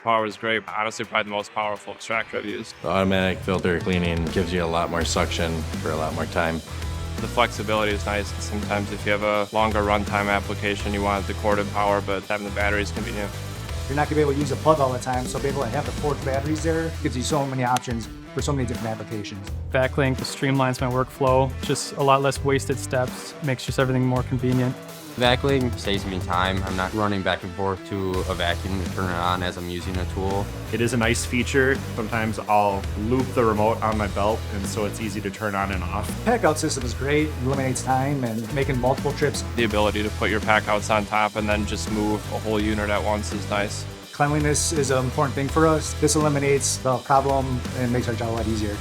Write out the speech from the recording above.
Power is great. Honestly, probably the most powerful extractor I've used. The automatic filter cleaning gives you a lot more suction for a lot more time. The flexibility is nice. Sometimes if you have a longer runtime application, you want the corded power, but having the battery is convenient. You're not gonna be able to use a plug all the time, so being able to have the 4 batteries there gives you so many options for so many different applications. VACLINK streamlines my workflow, just a lot less wasted steps, makes just everything more convenient. VACLINK saves me time. I'm not running back and forth to a vacuum to turn it on as I'm using a tool. It is a nice feature. Sometimes I'll loop the remote on my belt, and so it's easy to turn on and off. PACKOUT system is great, eliminates time and making multiple trips. The ability to put your packouts on top and then just move a whole unit at once is nice. Cleanliness is an important thing for us. This eliminates the problem and makes our job a lot easier.